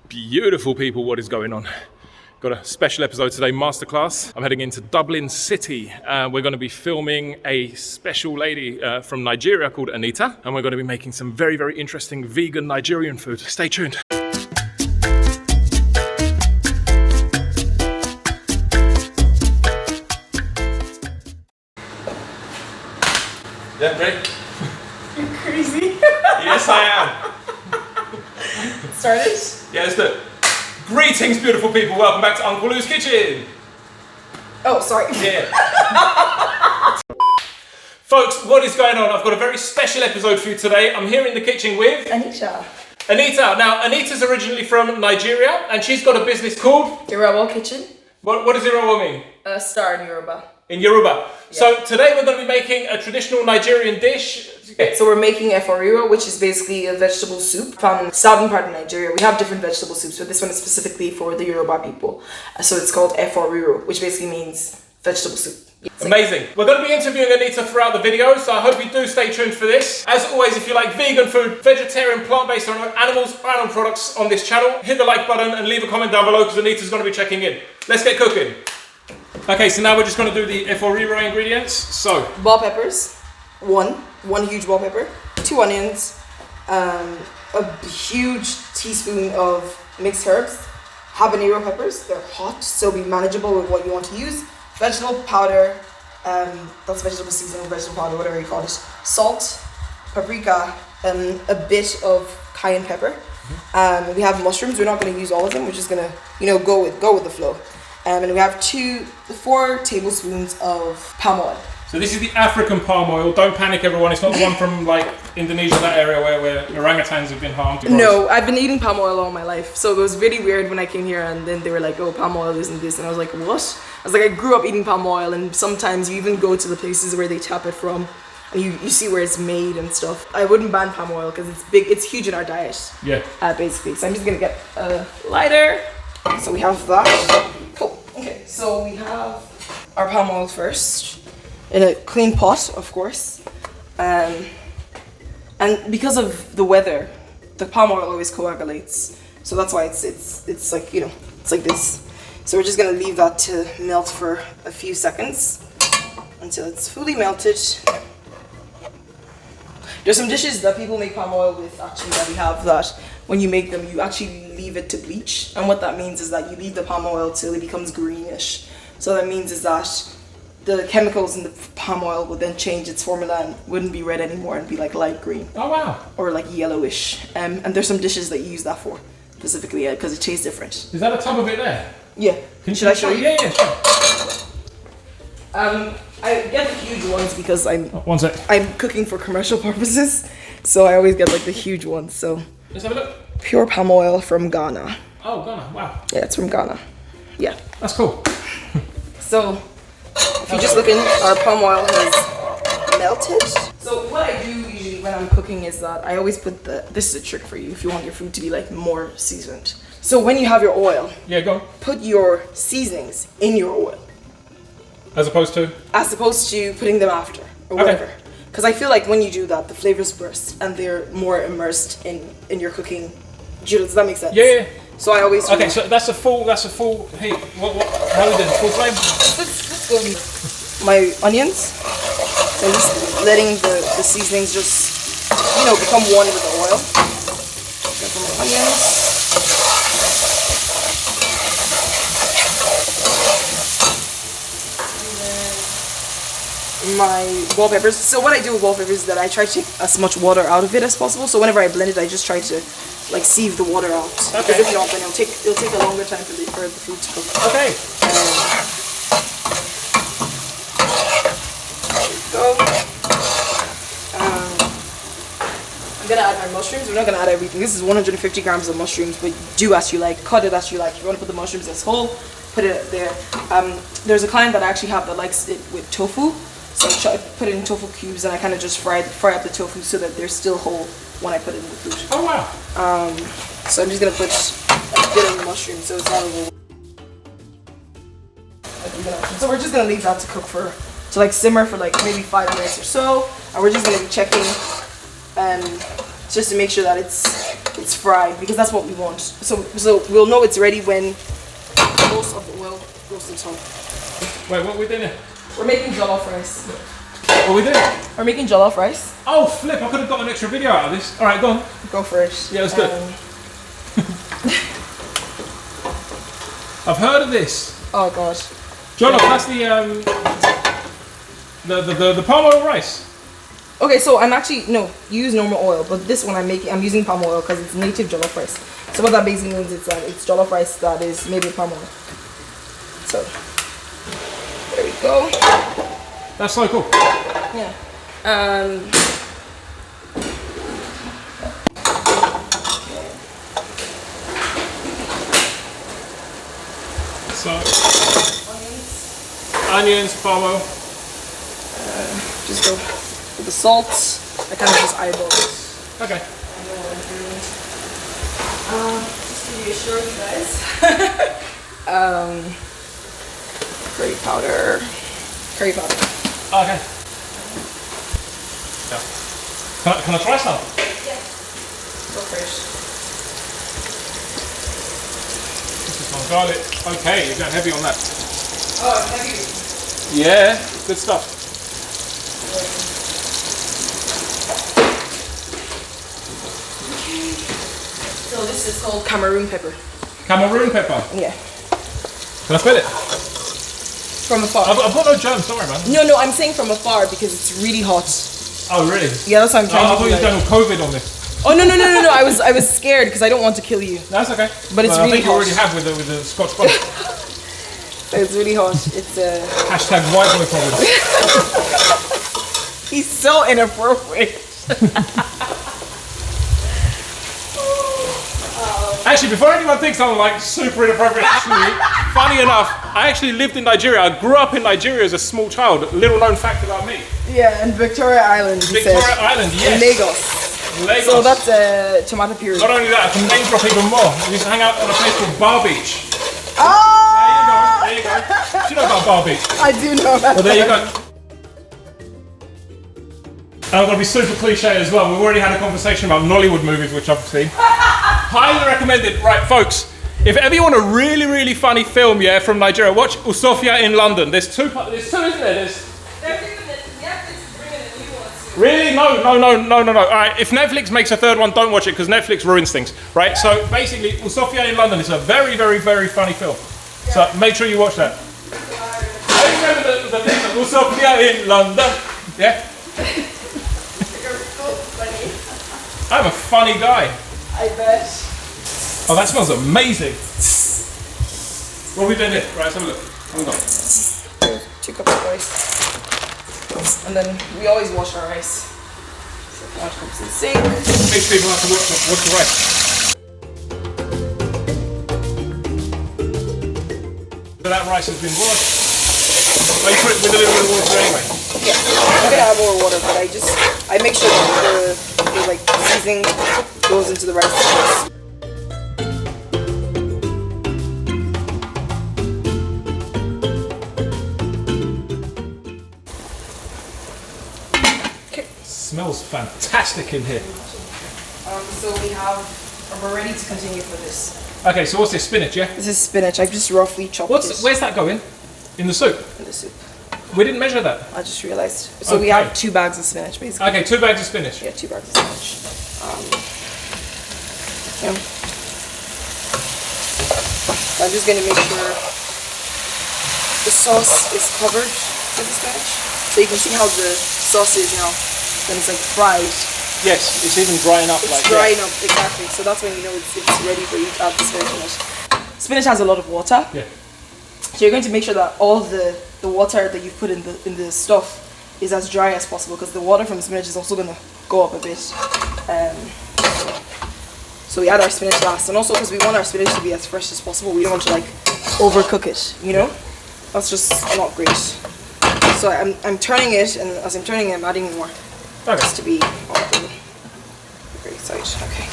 Beautiful people, what is going on? Got a special episode today, masterclass. I'm heading into Dublin City. We're going to be filming a special lady from Nigeria called Anita, and we're going to be making some very, very interesting vegan Nigerian food. Stay tuned. Yeah, great. You're crazy. Yes, I am. Started? Yeah, let's do it. Greetings, beautiful people. Welcome back to Uncle Lou's Kitchen. Oh, sorry. Yeah. Folks, what is going on? I've got a very special episode for you today. I'm here in the kitchen with Anita. Anita. Now, Anita's originally from Nigeria, and she's got a business called Irawo Kitchen. What does Irawo mean? A star in Yoruba. In Yoruba. Yeah. So today we're going to be making a traditional Nigerian dish. So we're making Efo Riro, which is basically a vegetable soup from the southern part of Nigeria. We have different vegetable soups, but this one is specifically for the Yoruba people. So it's called Efo Riro, which basically means vegetable soup. Amazing. We're going to be interviewing Anita throughout the video, so I hope you do stay tuned for this. As always, if you like vegan food, vegetarian, plant-based, or animals, or animal products on this channel, hit the like button and leave a comment down below because Anita's going to be checking in. Let's get cooking. Okay, so now we're just going to do the Efo Riro ingredients. So, bell peppers, one huge bell pepper, 2 onions, a huge teaspoon of mixed herbs, habanero peppers. They're hot, so be manageable with what you want to use. Vegetable powder, that's vegetable seasoning, vegetable powder, whatever you call it. Salt, paprika, a bit of cayenne pepper. We have mushrooms. We're not going to use all of them. We're just going to, go with the flow. And we have 4 tablespoons of palm oil. So this is the African palm oil. Don't panic, everyone. It's not the one from like Indonesia, that area where orangutans have been harmed. No, I've been eating palm oil all my life. So it was really weird when I came here and then they were like, oh, palm oil isn't this. And I was like, what? I was like, I grew up eating palm oil, and sometimes you even go to the places where they tap it from and you see where it's made and stuff. I wouldn't ban palm oil because it's big, it's huge in our diet. Yeah. Basically. So I'm just going to get a lighter. So we have that. Cool. Okay, so we have our palm oil first in a clean pot, of course, and because of the weather, the palm oil always coagulates, so that's why it's like it's like this. So we're just gonna leave that to melt for a few seconds until it's fully melted. There's some dishes that people make palm oil with actually that we have that when you make them, you actually leave it to bleach. And what that means is that you leave the palm oil till it becomes greenish. So that means is that the chemicals in the palm oil would then change its formula and wouldn't be red anymore and be like light green. Oh wow. Or like yellowish. And there's some dishes that you use that for, specifically because it tastes different. Is that a tub of it there? Yeah. Should I show you? Yeah, sure. I get the huge ones because I'm cooking for commercial purposes, so I always get like the huge ones. So let's have a look. Pure palm oil from Ghana. Oh, Ghana! Wow. Yeah, it's from Ghana. Yeah. That's cool. So if you just look in, our palm oil has melted. So what I do usually when I'm cooking is that I always put this is a trick for you if you want your food to be like more seasoned. So when you have your oil, yeah, go on. Put your seasonings in your oil. As opposed to putting them after or whatever. Because I feel like when you do that, the flavors burst and they're more immersed in your cooking. Does that make sense? Yeah. So I always do so that's a full heat. How are we doing? Full flame? Let's go. My onions. So just letting the seasonings just become one with the oil. So my onions. My bell peppers. So what I do with bell peppers is that I try to take as much water out of it as possible. So whenever I blend it, I just try to like sieve the water out. Okay. Because if not, then it'll take a longer time for the food to cook. Okay. There we go. I'm gonna add my mushrooms. We're not gonna add everything. This is 150 grams of mushrooms, but do as you like. Cut it as you like. If you want to put the mushrooms as whole, put it there. There's a client that I actually have that likes it with tofu. So I put it in tofu cubes and I kind of just fry up the tofu so that they're still whole when I put it in the food. Oh wow! So I'm just gonna put a bit of the mushroom so it's not over. So we're just gonna leave that to cook to like simmer for like maybe 5 minutes or so, and we're just gonna be checking just to make sure that it's it's fried because that's what we want. So we'll know it's ready when most of the oil goes to the top. Wait, what are we doing here? We're making jollof rice. What are we doing? We're making jollof rice. Oh, flip, I could have got an extra video out of this. All right, go on. Go for it. Yeah, let's do it. I've heard of this. Oh god. Jollof, that's the palm oil rice. Okay, so I'm actually, no, you use normal oil, but this one I'm using palm oil because it's native jollof rice. So what that basically means is that it's jollof rice that is made with palm oil. So, there we go. That's so cool. Yeah. So, onions, palm oil. Just go with the salt. I kind of just eyeball it. Okay. Just to reassure you guys. Curry powder. Curry powder. Okay. Yeah. Can I try some? Yeah. Go for it. This is my garlic. Okay, you're going heavy on that. Oh, it's heavy. Yeah, good stuff. So this is called Cameroon pepper. Cameroon pepper. Yeah. Can I smell it? From afar. I've got no germs, sorry man. No, I'm saying from afar because it's really hot. Oh really? Yeah, that's what I'm trying I to thought do. you was going with COVID on this. Oh no! I was scared because I don't want to kill you. That's okay. But it's I really think you hot. already have with the Scotch bonnet. It's really hot. It's Hashtag white boy problem. He's so inappropriate. Actually, before anyone thinks I'm like super inappropriate, actually, funny enough, I actually lived in Nigeria. I grew up in Nigeria as a small child. Little known fact about me. Yeah, in Victoria Island. Victoria Island, yes. In Lagos. Lagos. So that's tomato puree. Not only that, I can name drop even more. We used to hang out on a place called Bar Beach. Oh! There you go. Do you know about Bar Beach? I do know that. Well, there you go. And I'm going to be super cliche as well. We've already had a conversation about Nollywood movies, which I've seen. Highly recommended. Right, folks. If ever you want a really, really funny film, yeah, from Nigeria, watch Usofia in London. There's two, isn't there? They're doing it. Netflix is bringing a new one soon. Really? No. All right, if Netflix makes a third one, don't watch it because Netflix ruins things, right? So basically, Usofia in London is a very, very, very funny film. Yeah. So make sure you watch that. I remember the thing of Usofia in London. Yeah? You're so funny. I'm a funny guy. I bet. Oh, that smells amazing. What are we doing here? Right, let's have a look. Hold on. 2 cups of rice. And then we always wash our rice. So 1 cups in the sink. Makes people have to watch the rice. So that rice has been washed. Oh, you put it with a little bit of water anyway? Yeah, I'm gonna add more water, but I make sure that the like seasoning goes into the rice. Okay. Smells fantastic in here. So we're ready to continue for this. Okay, so what's this, spinach, yeah? This is spinach. I've just roughly chopped it. Where's that going? In the soup? In the soup. We didn't measure that. I just realized. So we have 2 bags of spinach, basically. Okay, 2 bags of spinach. Yeah, 2 bags of spinach. Yeah. So I'm just gonna make sure the sauce is covered with the spinach. So you can see how the sauce is now. Then it's like fried. Yes, it's even drying up. It's drying up, exactly. So that's when you know it's ready for you to add the spinach in it. Spinach has a lot of water. Yeah. So you're going to make sure that all the water that you've put in the stuff is as dry as possible because the water from the spinach is also going to go up a bit. So we add our spinach last, and also because we want our spinach to be as fresh as possible, we don't want to like overcook it, you know? That's just not great. So I'm turning it, and as I'm turning it, I'm adding more. Okay. Just to be on the great side. Okay.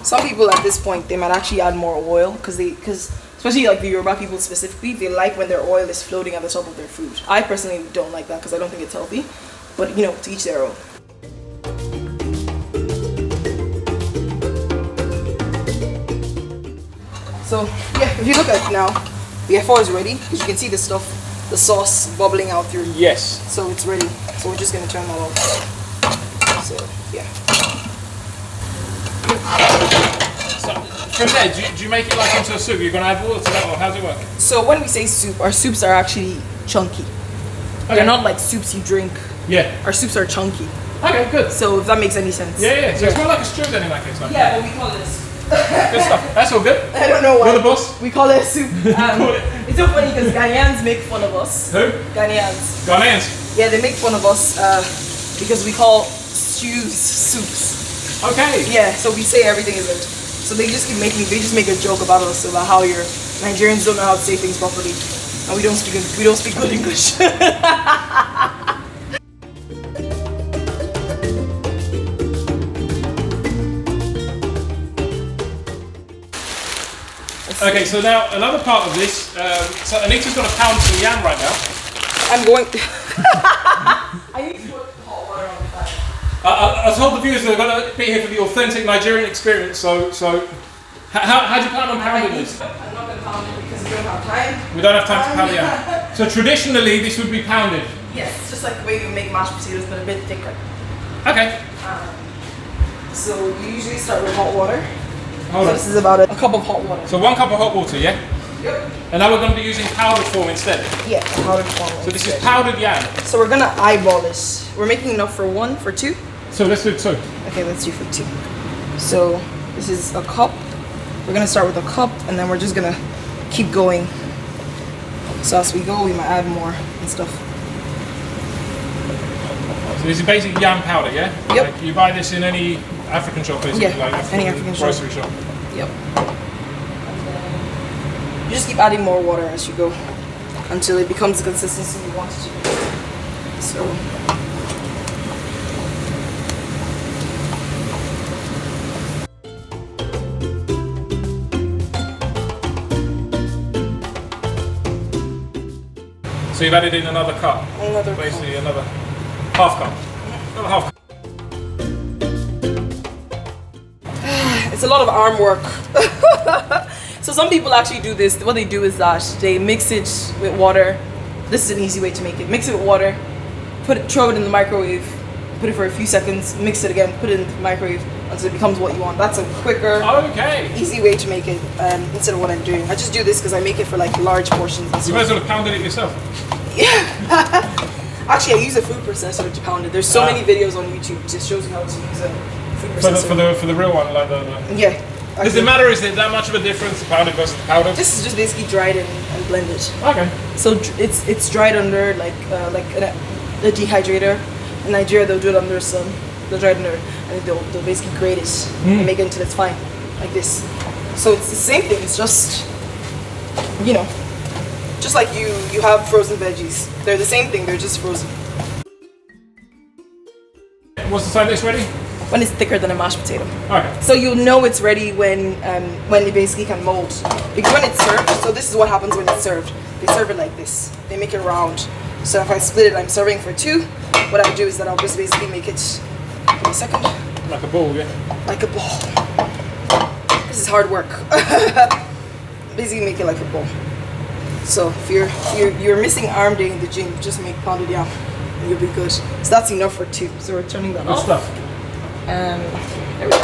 Some people at this point they might actually add more oil because especially like the Yoruba people specifically, they like when their oil is floating at the top of their food. I personally don't like that because I don't think it's healthy, but you know, to each their own. So yeah, if you look at it now, the efo is ready because you can see the stuff, the sauce bubbling out through. Yes. So it's ready. So we're just gonna turn that off. So yeah. So from there, do you make it like into a soup? You're gonna add water to that, or how's it work? So when we say soup, our soups are actually chunky. Okay. They're not like soups you drink. Yeah. Our soups are chunky. Okay, good. So if that makes any sense. Yeah. So it's more like a stew then in that case. Like Yeah, but we call this. Good stuff. That's all good. I don't know why. You're the boss. We call it a soup. Call it. It's so funny because Ghanaians make fun of us. Who? Ghanaians. Ghanaians. Yeah, they make fun of us because we call stews soups. Okay. Yeah, so we say everything is it. So they just make a joke about us about how your Nigerians don't know how to say things properly, and we don't speak good English. Okay, so now another part of this. So Anita's got to pound some yam right now. I'm going. I need to put hot water on the fire. I told the viewers they're going to be here for the authentic Nigerian experience. So how do you plan on pounding this? I'm not going to pound it because we don't have time. We don't have time to pound the yam. So traditionally, this would be pounded. Yes, just like the way you make mashed potatoes, but a bit thicker. Okay. So you usually start with hot water. Hold So on. this is about a cup of hot water. So 1 cup of hot water, yeah? Yep. And now we're going to be using powdered form instead. Yeah, powdered form. So this is powdered yam. So we're gonna eyeball this. We're making enough for one, for two. So let's do 2. Okay, let's do for 2. So this is a cup. We're gonna start with a cup, and then we're just gonna keep going. So as we go, we might add more and stuff. So this is basic yam powder, yeah? Yep. Like you buy this in any African shop, basically, Yeah, like any African shop. grocery shop. Yep. You just keep adding more water as you go until it becomes the consistency you want it to be. So. So you've added in another cup. Another Basically another half cup. Another half cup. It's a lot of arm work. So some people actually do this. What they do is that they mix it with water. This is an easy way to make it. Mix it with water, throw it in the microwave, put it for a few seconds, mix it again, put it in the microwave until it becomes what you want. That's a quicker, easy way to make it instead of what I'm doing. I just do this because I make it for like large portions. You might as well have pounded it yourself. Yeah. Actually, I use a food processor to pound it. There's so many videos on YouTube. It just shows you how to use a food processor. For the real one, like the Yeah. Does it matter? Is there that much of a difference, the pounded versus the powdered? This is just basically dried and blended. Okay. So it's dried under like a dehydrator. In Nigeria, they'll do it under sun. They'll dry it under, and they'll basically grate it and make it until it's fine, like this. So it's the same thing. It's just, you know, just like you have frozen veggies. They're the same thing. They're just frozen. What's the side dish ready? When it's thicker than a mashed potato. Okay. So you'll know it's ready when it basically can mold. Because when it's served, so this is what happens when it's served. They serve it like this. They make it round. So if I split it, I'm serving for 2. What I do is that I'll just basically make it, give me a second. Like a ball, yeah? Like a ball. This is hard work. Basically make it like a ball. So if you're missing arm day in the gym, just make pounded yam and you'll be good. So that's enough for 2. So we're turning that off. Good stuff. There we go.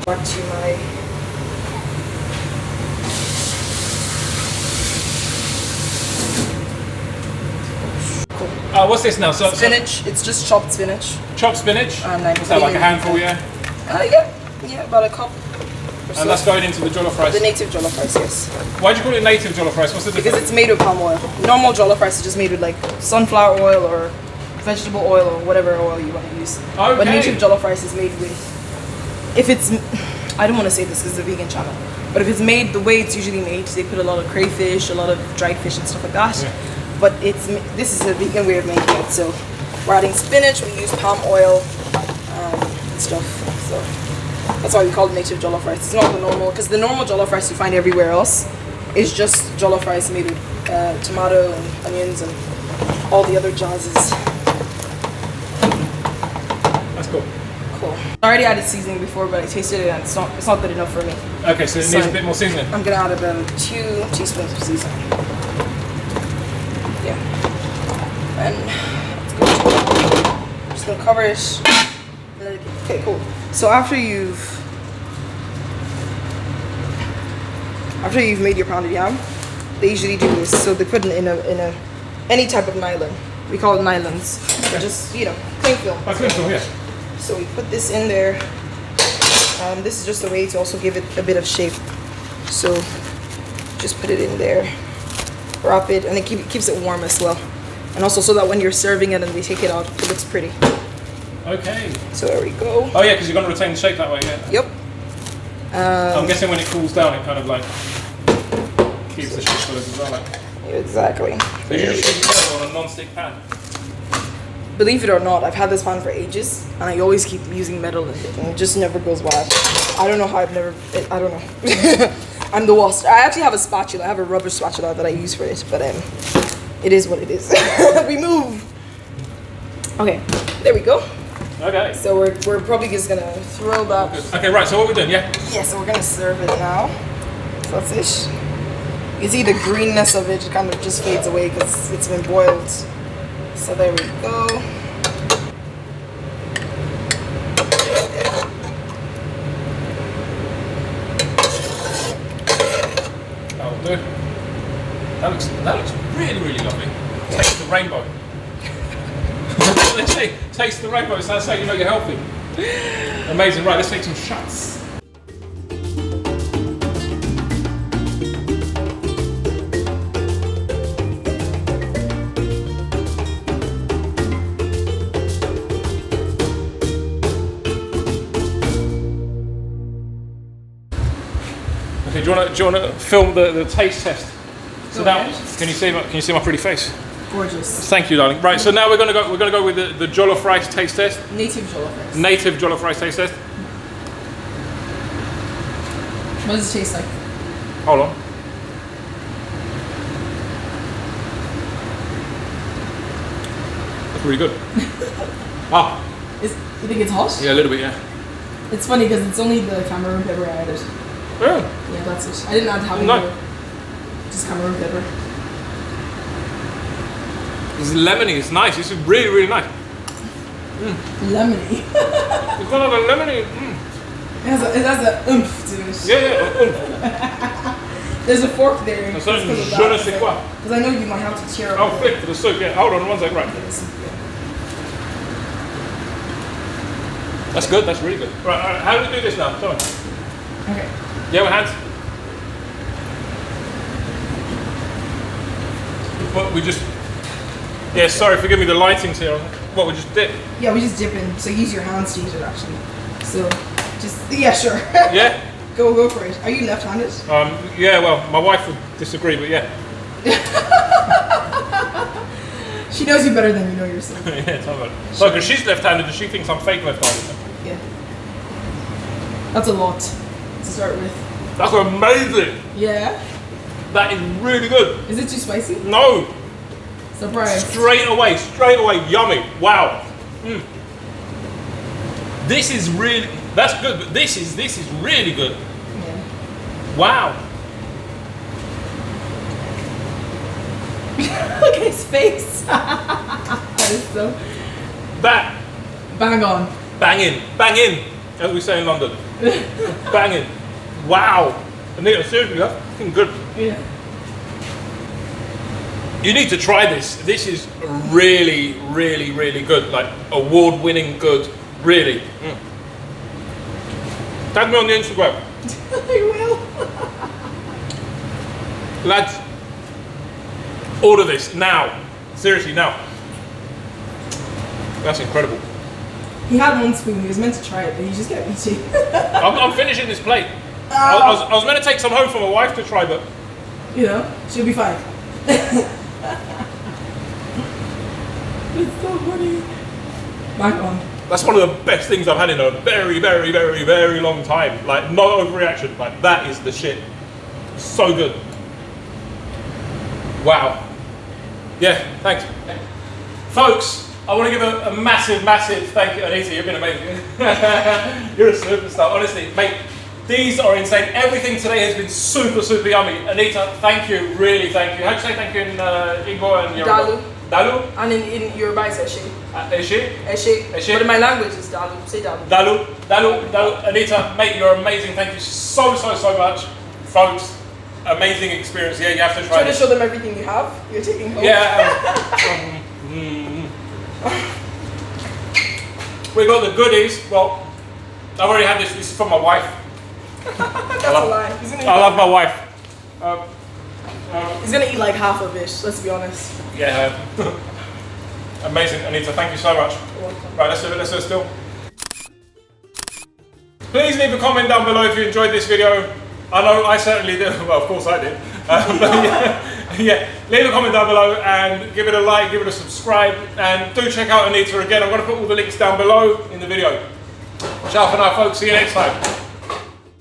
Back to my What's this now? So spinach. It's just chopped spinach. Chopped spinach? What's that, like a handful, yeah? Yeah, about a cup. And that's going into the jollof rice? The native jollof rice, yes. Why'd you call it native jollof rice? What's the difference? Because it's made with palm oil. Normal jollof rice is just made with like sunflower oil or vegetable oil or whatever oil you want to use. Okay. But native jollof rice is made with, if it's, I don't want to say this because it's a vegan channel, but if it's made the way it's usually made, they put a lot of crayfish, a lot of dried fish and stuff like that. Yeah. But this is a vegan way of making it. So we're adding spinach, we use palm oil and stuff. So that's why we call it native jollof rice. It's not the normal, because the normal jollof rice you find everywhere else is just jollof rice made with tomato and onions and all the other jazzes. That's cool. Cool. I already added seasoning before, but I tasted it and it's not good enough for me. Okay, so it needs a bit more seasoning. I'm gonna add about 2 teaspoons of seasoning. Yeah. And let's go. I'm just gonna cover it. Okay, cool. So after you've made your pounded yam, they usually do this. So they put it in a any type of nylon. We call it nylons. Okay. Just cling film. Oh, cling film, yeah. So we put this in there. This is just a way to also give it a bit of shape. So just put it in there, wrap it, and it keeps it warm as well. And also so that when you're serving it and they take it out, it looks pretty. Okay. So there we go. Oh yeah, because you're going to retain the shape that way, yeah. Yep. I'm guessing when it cools down, it kind of like keeps the shape for us as well. Like. Exactly. So you just put it on a non-stick pan. Believe it or not, I've had this pan for ages, and I always keep using metal in it, and it just never goes bad. I don't know how I don't know. I'm the worst. I actually have a spatula. I have a rubber spatula that I use for it, but it is what it is. We move. Okay, there we go. Okay. So we're probably just gonna throw that. Okay, right. So what we're doing, yeah? Yeah. So we're gonna serve it now. So that's it. You see the greenness of it kind of just fades away because it's been boiled. So there we go. That'll do. That looks really, really lovely. Taste the rainbow. They say taste the rainbow, so that's how you know you're healthy. Amazing. Right, let's take some shots. Okay, do you want to film the taste test? So now, can you see my pretty face? Gorgeous. Thank you, darling. Right, so now we're gonna go with the jollof rice taste test. Native jollof rice. Native jollof rice taste test. What does it taste like? Hold on. That's really good. You think it's hot? Yeah, a little bit, yeah. It's funny because it's only the Cameroon pepper I added. Yeah. Yeah, that's it. I didn't add habanero. Just Cameroon pepper. It's lemony. It's nice. This is really, really nice. Lemony. It's got like a lemony. It has a oomph to it. Yeah. There's a fork there. Je ne sais quoi. Because I know you might have to tear up. Oh, thick for the soup. Yeah. Hold on one second. Right. That's good. That's really good. Right. How do we do this now? Tell me. Okay. Yeah, with hands. What we just. Yeah, sorry, forgive me, the lighting's here. What, we just dip? Yeah, we just dip in. So use your hands to eat it, actually. So, yeah, sure. Yeah? Go for it. Are you left-handed? Yeah, well, my wife would disagree, but yeah. She knows you better than you know yourself. Yeah, tell me about it. So, because she's left-handed and she thinks I'm fake left-handed. Yeah. That's a lot to start with. That's amazing! Yeah? That is really good. Is it too spicy? No! Surprise. Straight away, yummy. Wow. This is really, that's good, but this is really good. Yeah. Wow. Look at his face. That is so. That. Bang on. Bang in, as we say in London. Bang in. Wow. Anita, seriously, that's fucking good. Yeah. You need to try this. This is really, really, really good. Like award-winning good. Really. Tag me on the Instagram. I will. Lads, order this now. Seriously, now. That's incredible. He had one spoon. He was meant to try it, but he just kept eating. I'm finishing this plate. I was meant to take some home for my wife to try, but she'll be fine. It's so funny. Back on. That's one of the best things I've had in a very, very, very, very long time. Like, no overreaction. Like, that is the shit. So good. Wow. Yeah, thanks. Folks, I want to give a massive, massive thank you. Anita, you've been amazing. You're a superstar. Honestly, mate, these are insane. Everything today has been super, super yummy. Anita, thank you. Really, thank you. How do you say thank you in Igbo and Yoruba? Dalu. Dalu? And in Yoruba it's Eshe. Eshe? Eshe. Eshe. But in my language it's Dalu. Say Dalu. Dalu. Dalu. Dalu. Anita, mate, you're amazing. Thank you so, so, so much. Folks, amazing experience. Yeah, you have to try to this. Show them everything you have. You're taking home. Yeah. We got the goodies. Well, I've already had this. This is from my wife. That's a lie. I love my wife. He's gonna eat like half of it. Let's be honest. Yeah. Amazing, Anita. Thank you so much. You're welcome. Right, let's do it. Let's do it still. Please leave a comment down below if you enjoyed this video. I know I certainly did. Well, of course I did. But yeah, leave a comment down below and give it a like, give it a subscribe, and do check out Anita again. I'm going to put all the links down below in the video. Ciao for now, folks. See you next time.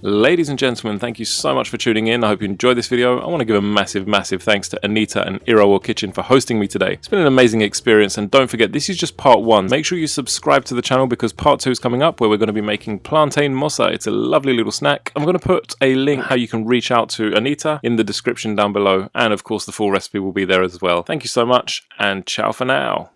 Ladies and gentlemen, thank you so much for tuning in. I hope you enjoyed this video. I want to give a massive, massive thanks to Anita and Irawo Kitchen for hosting me today. It's been an amazing experience, and don't forget, this is just part 1. Make sure you subscribe to the channel because part 2 is coming up where we're going to be making plantain mosa. It's a lovely little snack. I'm going to put a link how you can reach out to Anita in the description down below, and of course the full recipe will be there as well. Thank you so much, and ciao for now.